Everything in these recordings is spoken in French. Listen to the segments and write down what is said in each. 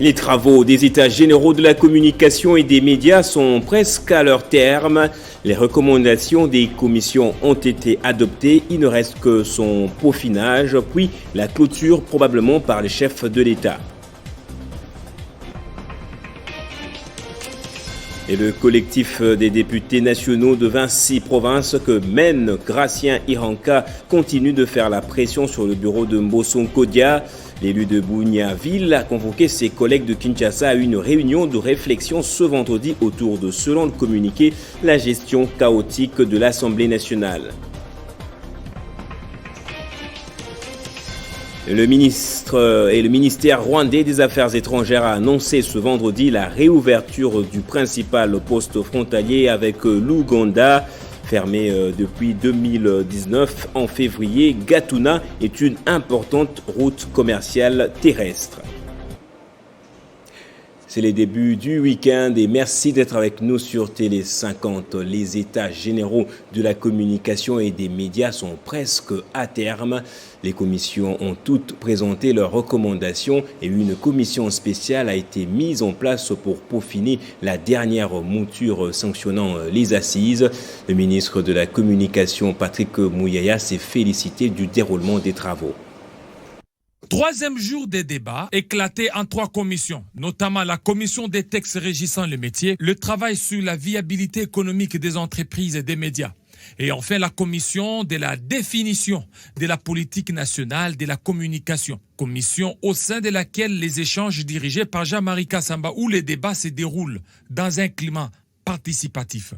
Les travaux des États généraux de la communication et des médias sont presque à leur terme. Les recommandations des commissions ont été adoptées. Il ne reste que son peaufinage, puis la clôture probablement par les chefs de l'État. Et le collectif des députés nationaux de 26 provinces que mène Gratien Iranka continue de faire la pression sur le bureau de Mbosso Kodia. L'élu de Bunia-Ville a convoqué ses collègues de Kinshasa à une réunion de réflexion ce vendredi autour de, selon le communiqué, la gestion chaotique de l'Assemblée nationale. Le ministère rwandais des Affaires étrangères a annoncé ce vendredi la réouverture du principal poste frontalier avec l'Ouganda. Fermé depuis 2019 en février, Gatuna est une importante route commerciale terrestre. C'est les débuts du week-end et merci d'être avec nous sur Télé 50. Les états généraux de la communication et des médias sont presque à terme. Les commissions ont toutes présenté leurs recommandations et une commission spéciale a été mise en place pour peaufiner la dernière mouture sanctionnant les assises. Le ministre de la Communication, Patrick Mouyaya, s'est félicité du déroulement des travaux. Troisième jour des débats éclatés en 3 commissions, notamment la commission des textes régissant le métier, le travail sur la viabilité économique des entreprises et des médias. Et enfin, la commission de la définition de la politique nationale de la communication. Commission au sein de laquelle les échanges dirigés par Jean-Marie Kassamba où les débats se déroulent dans un climat participatif.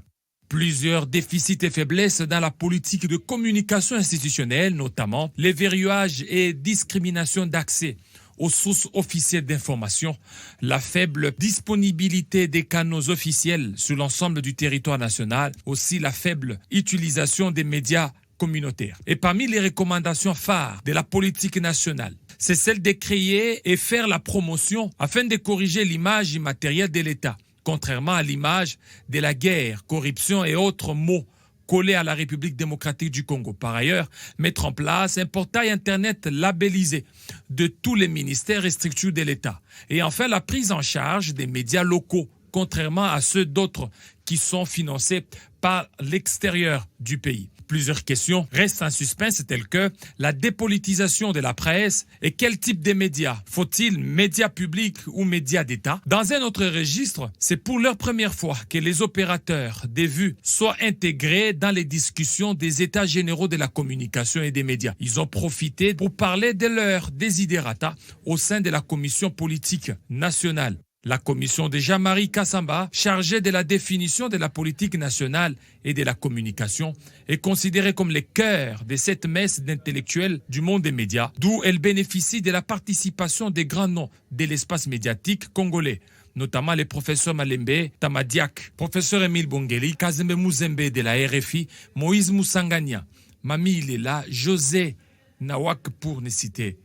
Plusieurs déficits et faiblesses dans la politique de communication institutionnelle, notamment les verrouillages et discriminations d'accès aux sources officielles d'information, la faible disponibilité des canaux officiels sur l'ensemble du territoire national, aussi la faible utilisation des médias communautaires. Et parmi les recommandations phares de la politique nationale, c'est celle de créer et faire la promotion afin de corriger l'image immatérielle de l'État, contrairement à l'image de la guerre, corruption et autres mots collés à la République démocratique du Congo. Par ailleurs, mettre en place un portail Internet labellisé de tous les ministères et structures de l'État. Et enfin, la prise en charge des médias locaux, contrairement à ceux d'autres qui sont financés par l'extérieur du pays. Plusieurs questions restent en suspens telles que la dépolitisation de la presse et quel type de médias. Faut-il médias publics ou médias d'État? Dans un autre registre, c'est pour leur première fois que les opérateurs des vues soient intégrés dans les discussions des états généraux de la communication et des médias. Ils ont profité pour parler de leurs desiderata au sein de la commission politique nationale. La commission de Jean-Marie Kassamba, chargée de la définition de la politique nationale et de la communication, est considérée comme le cœur de cette messe d'intellectuels du monde des médias, d'où elle bénéficie de la participation des grands noms de l'espace médiatique congolais, notamment les professeurs Malembe, Tamadiak, professeur Émile Bongeli, Kazembe Muzembe de la RFI, Moïse Moussangania, Mami Ilela, José Nawak pour ne citer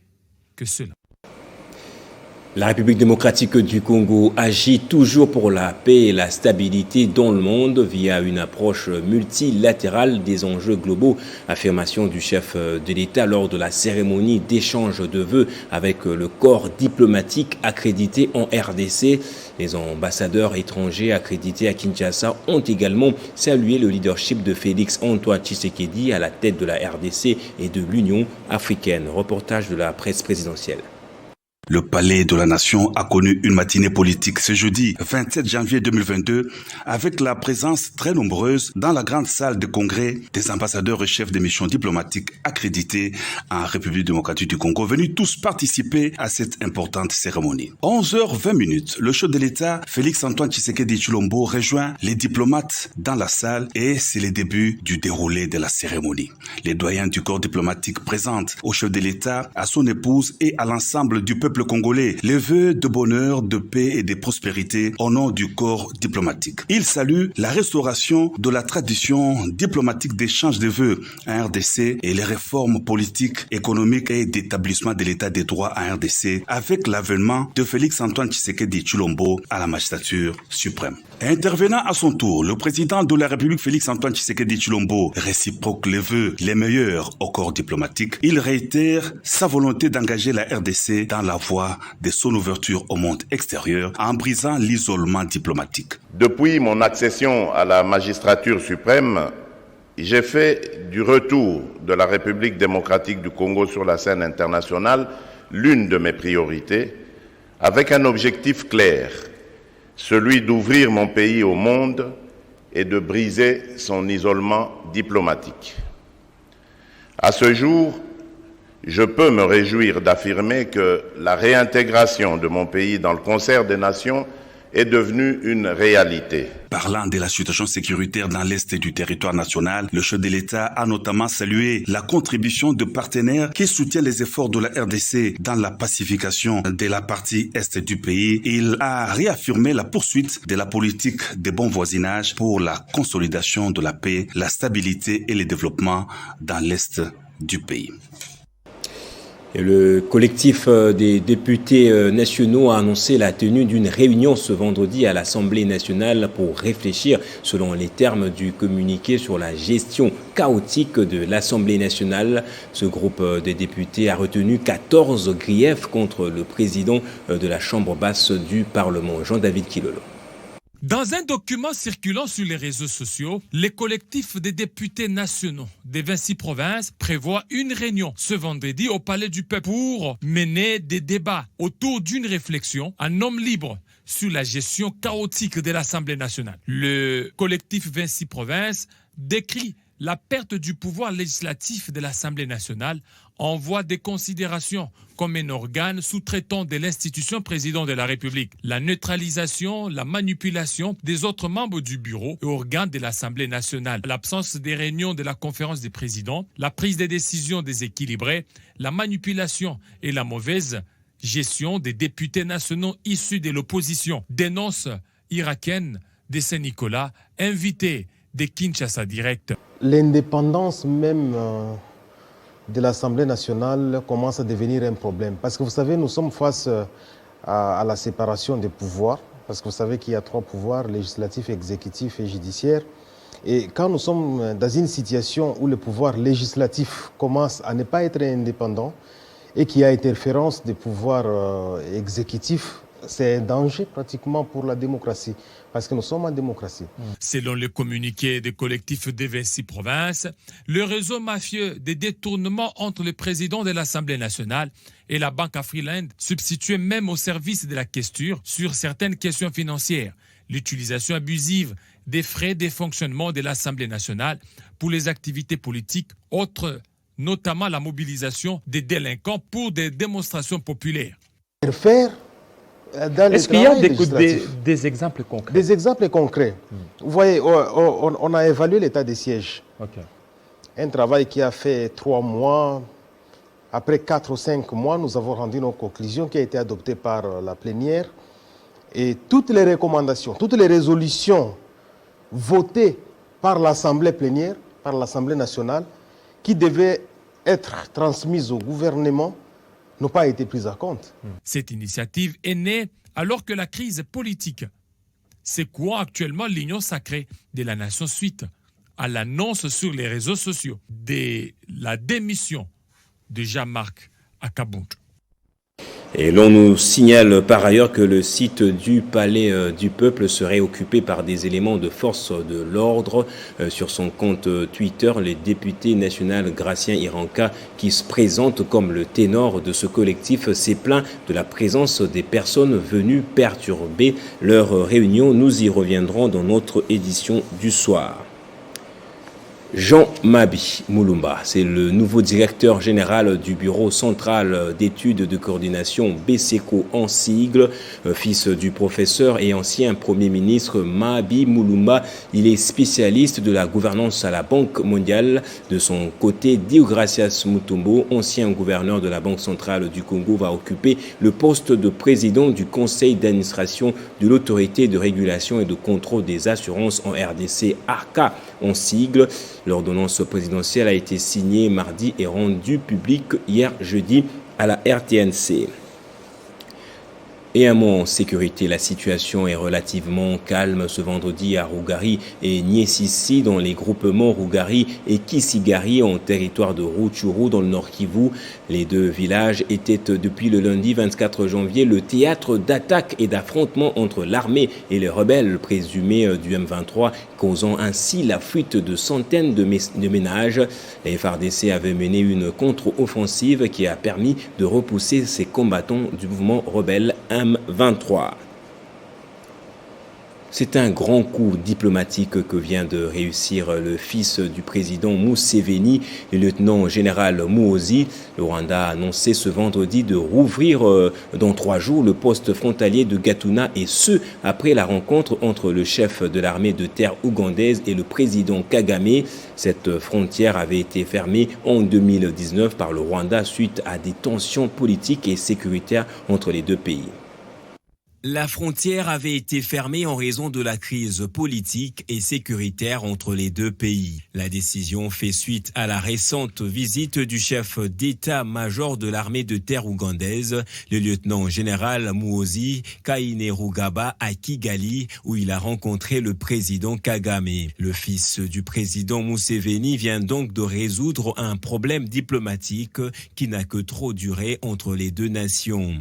que cela. La République démocratique du Congo agit toujours pour la paix et la stabilité dans le monde via une approche multilatérale des enjeux globaux. Affirmation du chef de l'État lors de la cérémonie d'échange de vœux avec le corps diplomatique accrédité en RDC. Les ambassadeurs étrangers accrédités à Kinshasa ont également salué le leadership de Félix Antoine Tshisekedi à la tête de la RDC et de l'Union africaine. Reportage de la presse présidentielle. Le Palais de la Nation a connu une matinée politique ce jeudi 27 janvier 2022 avec la présence très nombreuse dans la grande salle de congrès des ambassadeurs et chefs des missions diplomatiques accrédités en République démocratique du Congo venus tous participer à cette importante cérémonie. 11h20, le chef de l'État Félix Antoine Tshisekedi Tshilombo rejoint les diplomates dans la salle et c'est le début du déroulé de la cérémonie. Les doyens du corps diplomatique présentent au chef de l'État, à son épouse et à l'ensemble du peuple congolais les vœux de bonheur, de paix et de prospérité au nom du corps diplomatique. Il salue la restauration de la tradition diplomatique d'échange de vœux en RDC et les réformes politiques, économiques et d'établissement de l'état des droits en RDC avec l'avènement de Félix Antoine Tshisekedi Tshilombo à la magistrature suprême. Intervenant à son tour, le président de la République Félix Antoine Tshisekedi Tshilombo réciproque les vœux les meilleurs au corps diplomatique. Il réitère sa volonté d'engager la RDC dans la voie de son ouverture au monde extérieur en brisant l'isolement diplomatique. Depuis mon accession à la magistrature suprême, j'ai fait du retour de la République démocratique du Congo sur la scène internationale l'une de mes priorités, avec un objectif clair, celui d'ouvrir mon pays au monde et de briser son isolement diplomatique. À ce jour, je peux me réjouir d'affirmer que la réintégration de mon pays dans le concert des nations est devenue une réalité. Parlant de la situation sécuritaire dans l'est du territoire national, le chef de l'État a notamment salué la contribution de partenaires qui soutiennent les efforts de la RDC dans la pacification de la partie est du pays. Il a réaffirmé la poursuite de la politique de bon voisinage pour la consolidation de la paix, la stabilité et le développement dans l'est du pays. Et le collectif des députés nationaux a annoncé la tenue d'une réunion ce vendredi à l'Assemblée nationale pour réfléchir, selon les termes du communiqué, sur la gestion chaotique de l'Assemblée nationale. Ce groupe des députés a retenu 14 griefs contre le président de la Chambre basse du Parlement, Jean-David Kilolo. Dans un document circulant sur les réseaux sociaux, les collectifs des députés nationaux des 26 provinces prévoient une réunion ce vendredi au Palais du Peuple pour mener des débats autour d'une réflexion en homme libre sur la gestion chaotique de l'Assemblée nationale. Le collectif 26 provinces décrit la perte du pouvoir législatif de l'Assemblée nationale en voie de considération comme un organe sous-traitant de l'institution président de la République. La neutralisation, la manipulation des autres membres du bureau et organes de l'Assemblée nationale, l'absence des réunions de la conférence des présidents, la prise des décisions déséquilibrées, la manipulation et la mauvaise gestion des députés nationaux issus de l'opposition. Dénonce irakienne de Saint-Nicolas, invité de Kinshasa Direct. L'indépendance même de l'Assemblée nationale commence à devenir un problème. Parce que vous savez, nous sommes face à la séparation des pouvoirs. Parce que vous savez qu'il y a 3 pouvoirs, législatif, exécutif et judiciaire. Et quand nous sommes dans une situation où le pouvoir législatif commence à ne pas être indépendant et qu'il y a interférence des pouvoirs exécutifs, c'est un danger pratiquement pour la démocratie, parce que nous sommes en démocratie. Selon le communiqué des collectifs des 26 provinces, le réseau mafieux des détournements entre le président de l'Assemblée nationale et la Banque Afriland, substitué même au service de la questure sur certaines questions financières, l'utilisation abusive des frais de fonctionnement de l'Assemblée nationale pour les activités politiques, autres, notamment la mobilisation des délinquants pour des démonstrations populaires. Est-ce qu'il y a des exemples concrets? Des exemples concrets. Vous voyez, on a évalué l'état des sièges. Okay. Un travail qui a fait 3 mois. Après 4 ou 5 mois, nous avons rendu nos conclusions qui a été adoptée par la plénière. Et toutes les recommandations, toutes les résolutions votées par l'Assemblée plénière, par l'Assemblée nationale, qui devaient être transmises au gouvernement, n'ont pas été prises en compte. Cette initiative est née alors que la crise politique secoue actuellement l'union sacrée de la nation suite à l'annonce sur les réseaux sociaux de la démission de Jean-Marc Akabount. Et l'on nous signale par ailleurs que le site du Palais du Peuple serait occupé par des éléments de force de l'ordre. Sur son compte Twitter, le député national Gratien Iranka, qui se présente comme le ténor de ce collectif, s'est plaint de la présence des personnes venues perturber leur réunion. Nous y reviendrons dans notre édition du soir. Jean-Mabi Mulumba, c'est le nouveau directeur général du Bureau central d'études de coordination BCECO en sigle, fils du professeur et ancien Premier ministre Mabi Mulumba. Il est spécialiste de la gouvernance à la Banque mondiale. De son côté, Deogracias Mutombo, ancien gouverneur de la Banque centrale du Congo, va occuper le poste de président du conseil d'administration de l'autorité de régulation et de contrôle des assurances en RDC, ARCA en sigle. L'ordonnance présidentielle a été signée mardi et rendue publique hier jeudi à la RTNC. Et un mot en sécurité, la situation est relativement calme ce vendredi à Rougari et Niessissi dans les groupements Rougari et Kisigari en territoire de Rutshuru dans le Nord Kivu. Les deux villages étaient depuis le lundi 24 janvier le théâtre d'attaques et d'affrontements entre l'armée et les rebelles présumés du M23, causant ainsi la fuite de centaines de ménages. Les FARDC avaient mené une contre-offensive qui a permis de repousser ces combattants du mouvement rebelle M23. C'est un grand coup diplomatique que vient de réussir le fils du président Museveni, le lieutenant général Muhoozi. Le Rwanda a annoncé ce vendredi de rouvrir dans 3 jours le poste frontalier de Gatuna, et ce, après la rencontre entre le chef de l'armée de terre ougandaise et le président Kagame. Cette frontière avait été fermée en 2019 par le Rwanda suite à des tensions politiques et sécuritaires entre les deux pays. La frontière avait été fermée en raison de la crise politique et sécuritaire entre les deux pays. La décision fait suite à la récente visite du chef d'état-major de l'armée de terre ougandaise, le lieutenant-général Muhoozi Kainerugaba à Kigali, où il a rencontré le président Kagame. Le fils du président Museveni vient donc de résoudre un problème diplomatique qui n'a que trop duré entre les deux nations.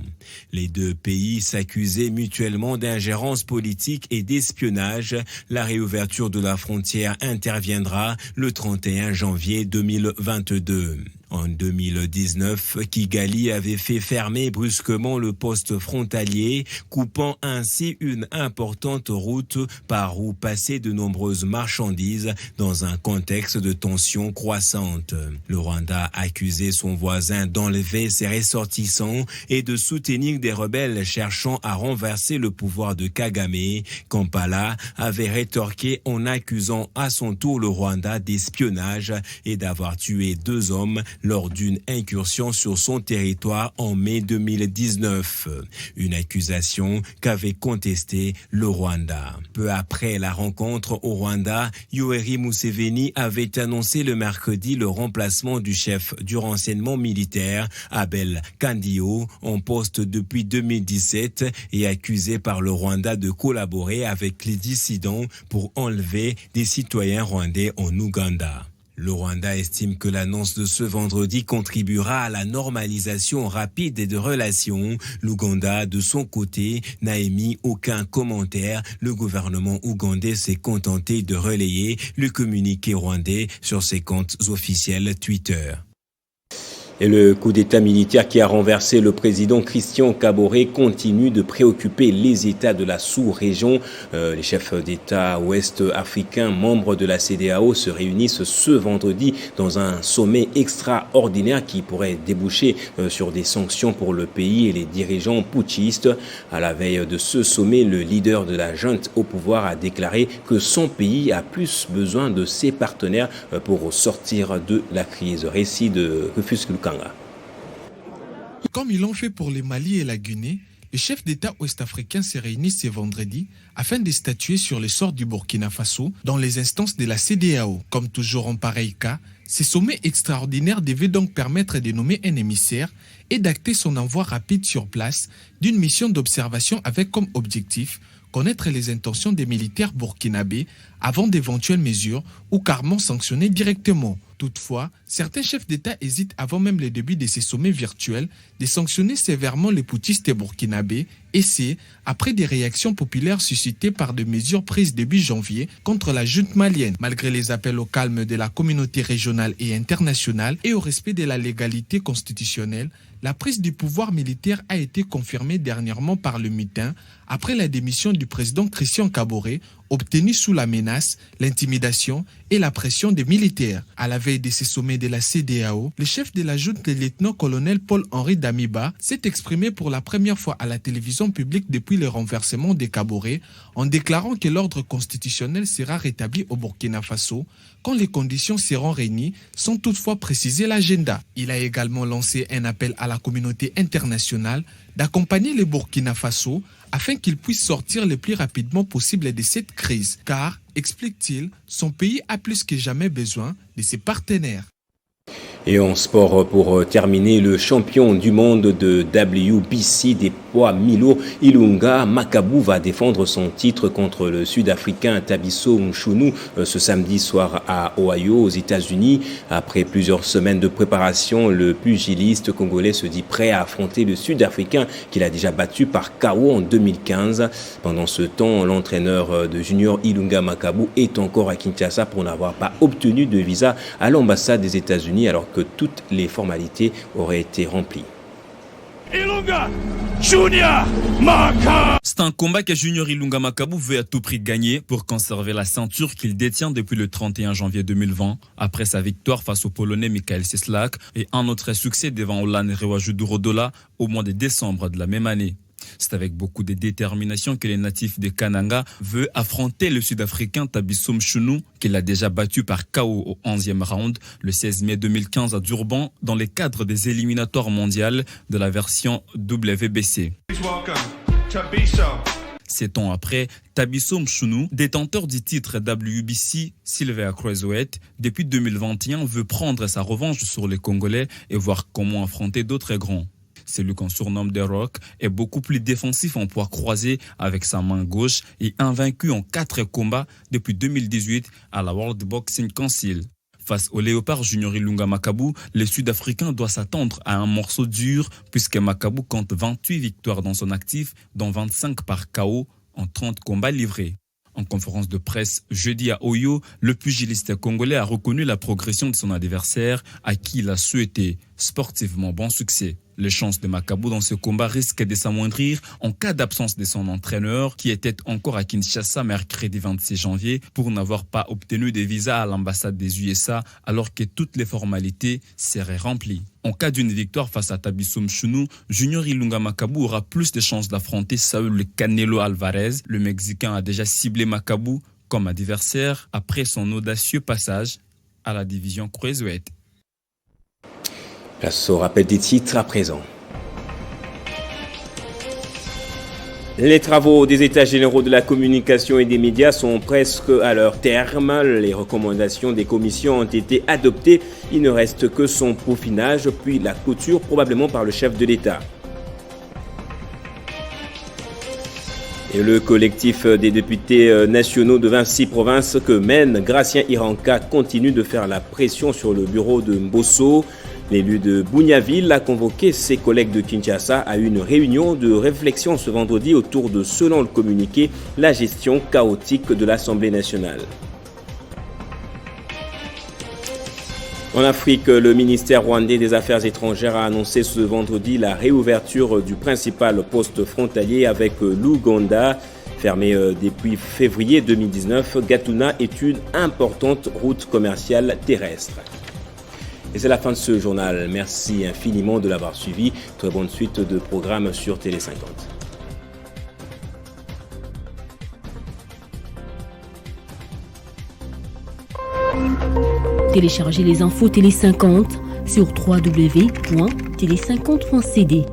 Les deux pays s'accusaient mutuellement d'ingérence politique et d'espionnage. La réouverture de la frontière interviendra le 31 janvier 2022. En 2019, Kigali avait fait fermer brusquement le poste frontalier, coupant ainsi une importante route par où passaient de nombreuses marchandises dans un contexte de tensions croissantes. Le Rwanda a accusé son voisin d'enlever ses ressortissants et de soutenir des rebelles cherchant à renverser le pouvoir de Kagame. Kampala avait rétorqué en accusant à son tour le Rwanda d'espionnage et d'avoir tué 2 hommes lors d'une incursion sur son territoire en mai 2019. Une accusation qu'avait contestée le Rwanda. Peu après la rencontre au Rwanda, Yoweri Museveni avait annoncé le mercredi le remplacement du chef du renseignement militaire, Abel Kandiho, en poste depuis 2017 et accusé par le Rwanda de collaborer avec les dissidents pour enlever des citoyens rwandais en Ouganda. Le Rwanda estime que l'annonce de ce vendredi contribuera à la normalisation rapide des relations. L'Ouganda, de son côté, n'a émis aucun commentaire. Le gouvernement ougandais s'est contenté de relayer le communiqué rwandais sur ses comptes officiels Twitter. Et le coup d'État militaire qui a renversé le président Christian Kaboré continue de préoccuper les États de la sous-région. Les chefs d'État ouest-africains, membres de la CEDEAO, se réunissent ce vendredi dans un sommet extraordinaire qui pourrait déboucher sur des sanctions pour le pays et les dirigeants putschistes. À la veille de ce sommet, le leader de la junte au pouvoir a déclaré que son pays a plus besoin de ses partenaires pour sortir de la crise. Récit de Rufus Lukanga. Comme ils l'ont fait pour le Mali et la Guinée, les chefs d'État ouest-africains se réunissent ce vendredi afin de statuer sur le sort du Burkina Faso dans les instances de la CEDEAO. Comme toujours en pareil cas, ces sommets extraordinaires devaient donc permettre de nommer un émissaire et d'acter son envoi rapide sur place d'une mission d'observation avec comme objectif connaître les intentions des militaires burkinabés avant d'éventuelles mesures ou carrément sanctionner directement. Toutefois, certains chefs d'État hésitent avant même le début de ces sommets virtuels de sanctionner sévèrement les putschistes burkinabés, et c'est après des réactions populaires suscitées par des mesures prises début janvier contre la junte malienne. Malgré les appels au calme de la communauté régionale et internationale et au respect de la légalité constitutionnelle, la prise du pouvoir militaire a été confirmée dernièrement par le mutin après la démission du président Christian Kaboré, obtenue sous la menace, l'intimidation et la pression des militaires. À la veille de ces sommets de la CEDEAO, le chef de la junte, le lieutenant-colonel Paul-Henri Damiba, s'est exprimé pour la première fois à la télévision publique depuis le renversement de Kaboré, en déclarant que l'ordre constitutionnel sera rétabli au Burkina Faso quand les conditions seront réunies, sans toutefois préciser l'agenda. Il a également lancé un appel à la communauté internationale d'accompagner le Burkina Faso afin qu'il puisse sortir le plus rapidement possible de cette crise, car, explique-t-il, son pays a plus que jamais besoin de ses partenaires. Et en sport, pour terminer, le champion du monde de WBC des poids mi-lourds, Ilunga Makabu, va défendre son titre contre le Sud-Africain Thabiso Mchunu ce samedi soir à Ohio, aux États-Unis. Après plusieurs semaines de préparation, le pugiliste congolais se dit prêt à affronter le Sud-Africain qu'il a déjà battu par KO en 2015. Pendant ce temps, l'entraîneur de junior Ilunga Makabu est encore à Kinshasa pour n'avoir pas obtenu de visa à l'ambassade des États-Unis alors que toutes les formalités auraient été remplies. C'est un combat que Junior Ilunga Makabu veut à tout prix gagner pour conserver la ceinture qu'il détient depuis le 31 janvier 2020, après sa victoire face au Polonais Michael Cieslak et un autre succès devant Olan Rewaju Rodola au mois de décembre de la même année. C'est avec beaucoup de détermination que les natifs de Kananga veut affronter le Sud-Africain Thabiso Mchunu, qu'il a déjà battu par KO au 11e round le 16 mai 2015 à Durban dans le cadre des éliminatoires mondiales de la version WBC. 7 ans après, Thabiso Mchunu, détenteur du titre WBC Silver Cruiserweight, depuis 2021 veut prendre sa revanche sur les Congolais et voir comment affronter d'autres grands. Celui qu'on surnomme The Rock est beaucoup plus défensif en poids croisé avec sa main gauche et invaincu en 4 combats depuis 2018 à la World Boxing Council. Face au Léopard Junior Ilunga Makabu, les Sud-Africains doivent s'attendre à un morceau dur puisque Makabu compte 28 victoires dans son actif, dont 25 par KO en 30 combats livrés. En conférence de presse jeudi à Oyo, le pugiliste congolais a reconnu la progression de son adversaire à qui il a souhaité sportivement bon succès. Les chances de Makabu dans ce combat risquent de s'amoindrir en cas d'absence de son entraîneur qui était encore à Kinshasa mercredi 26 janvier pour n'avoir pas obtenu de visa à l'ambassade des USA alors que toutes les formalités seraient remplies. En cas d'une victoire face à Thabiso Mchunu, Junior Ilunga Makabu aura plus de chances d'affronter Saúl Canelo Alvarez. Le Mexicain a déjà ciblé Makabu comme adversaire après son audacieux passage à la division Cruiserweight. Place au rappel des titres à présent. Les travaux des États généraux de la communication et des médias sont presque à leur terme. Les recommandations des commissions ont été adoptées. Il ne reste que son peaufinage, puis la clôture probablement par le chef de l'État. Et le collectif des députés nationaux de 26 provinces que mène Gratien Iranka continue de faire la pression sur le bureau de Mbosso. L'élu de Bunyaville a convoqué ses collègues de Kinshasa à une réunion de réflexion ce vendredi autour de, selon le communiqué, la gestion chaotique de l'Assemblée nationale. En Afrique, le ministère rwandais des Affaires étrangères a annoncé ce vendredi la réouverture du principal poste frontalier avec l'Ouganda. Fermé depuis février 2019, Gatuna est une importante route commerciale terrestre. Et c'est la fin de ce journal. Merci infiniment de l'avoir suivi. Très bonne suite de programmes sur Télé 50. Téléchargez les infos Télé 50 sur www.tele50.cd.